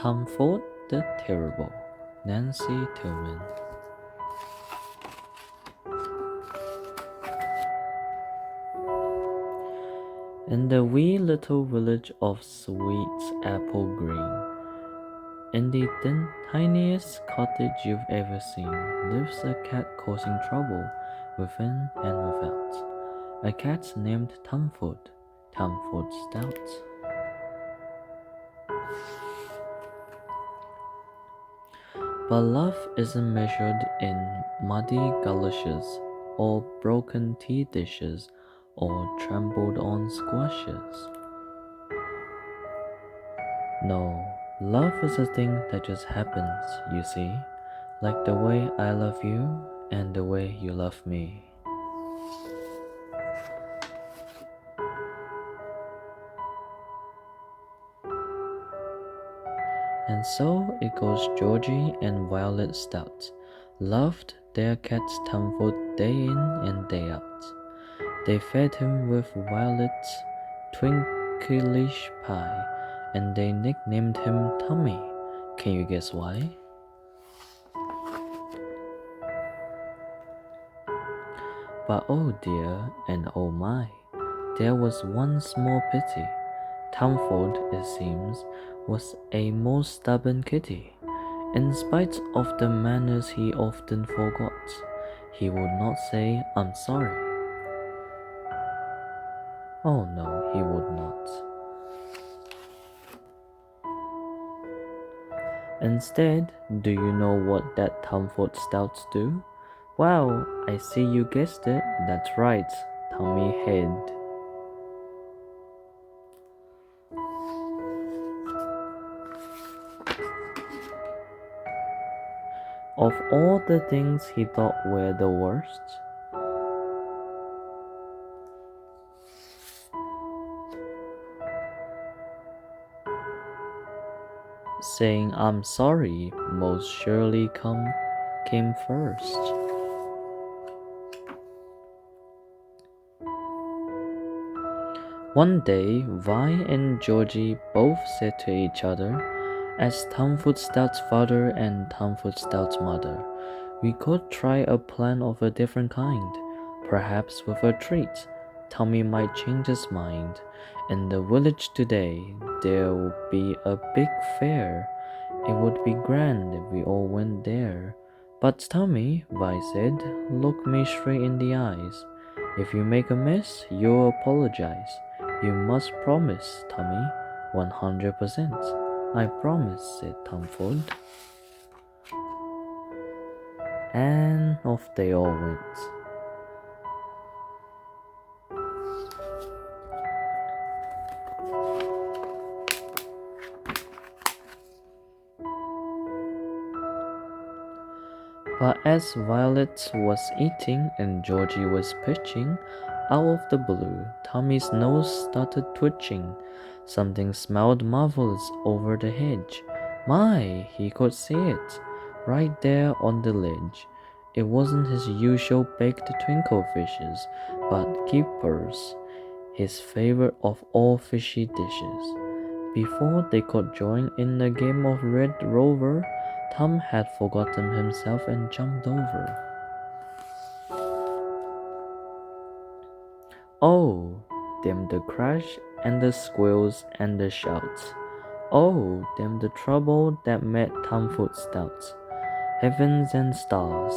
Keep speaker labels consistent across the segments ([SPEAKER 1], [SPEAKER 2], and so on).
[SPEAKER 1] Tumford the Terrible, Nancy Tillman. In the wee little village of Sweet Apple Green, in the tiniest cottage you've ever seen, lives a cat causing trouble within and without. A cat named Tumford, Tumford Stout. But love isn't measured in muddy galoshes, or broken tea dishes, or trampled on squashes. No, love is a thing that just happens, you see, like the way I love you and the way you love me. And so it goes. Georgie and Violet Stout loved their cat Tumford day in and day out. They fed him with Violet's twinklish pie, and they nicknamed him Tommy. Can you guess why? But oh dear and oh my, there was one small pity. Tumford, it seems, was a most stubborn kitty. In spite of the manners he often forgot, he would not say, "I'm sorry." Oh no, he would not. Instead, do you know what that Tumford Stouts do? Well, I see you guessed it. That's right, Tommy Head. Of all the things he thought were the worst, saying "I'm sorry" most surely came first. One day, Vi and Georgie both said to each other, as Tumford Stout's father and Tumford Stout's mother, "We could try a plan of a different kind. Perhaps with a treat, Tommy might change his mind. In the village today, there will be a big fair. It would be grand if we all went there." "But Tommy," Vi said, "look me straight in the eyes. If you make a mess, you'll apologize. You must promise, Tommy, 100%. "I promise," said Tumford. And off they all went. But as Violet was eating and Georgie was pitching, out of the blue, Tommy's nose started twitching. Something smelled marvelous over the hedge. My, he could see it, right there on the ledge. It wasn't his usual baked twinkle fishes, but keepers, his favorite of all fishy dishes. Before they could join in a game of Red Rover, Tom had forgotten himself and jumped over. Oh, damn the crash and the squeals and the shouts. Oh, damn the trouble that met Tumford Stout. Heavens and stars,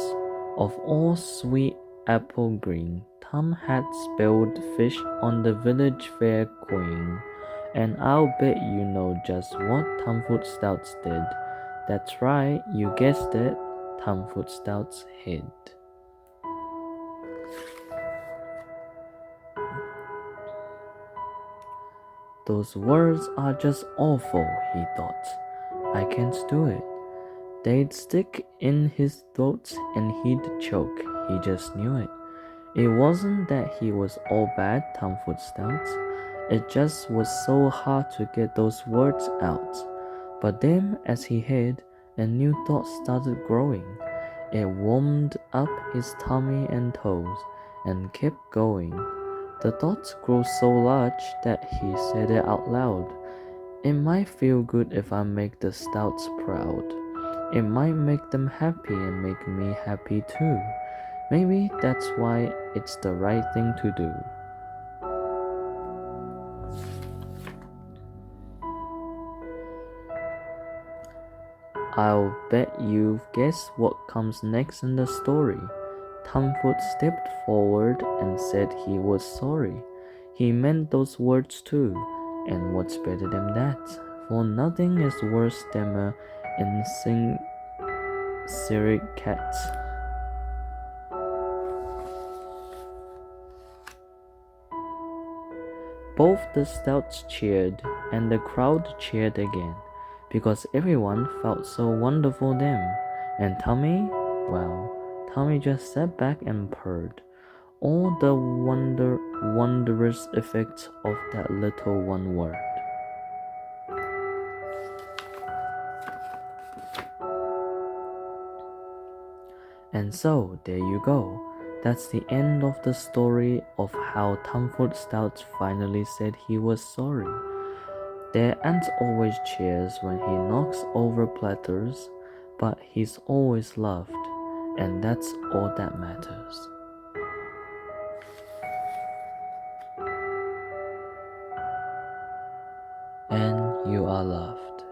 [SPEAKER 1] of all Sweet Apple Green, Tom had spilled fish on the village fair queen. And I'll bet you know just what Tumford Stouts did. That's right, you guessed it, Tumford Stouts hid. Those words are just awful, he thought. I can't do it. They'd stick in his throat and he'd choke. He just knew it. It wasn't that he was all bad, Tumford Stout. It just was so hard to get those words out. But then, as he hid, a new thought started growing. It warmed up his tummy and toes, and kept going. The thought grew so large that he said it out loud. It might feel good if I make the stouts proud. It might make them happy and make me happy too. Maybe that's why it's the right thing to do. I'll bet you've guessed what comes next in the story. Tumford stepped forward and said he was sorry. He meant those words too, and what's better than that? For nothing is worse than a insincere cat. Both the stouts cheered, and the crowd cheered again, because everyone felt so wonderful then. And Tommy, well, Tommy just sat back and purred. All the wondrous effects of that little one word. And so, there you go. That's the end of the story of how Tumford Stout finally said he was sorry. There aren't always cheers when he knocks over platters, but he's always loved, and that's all that matters. And you are loved.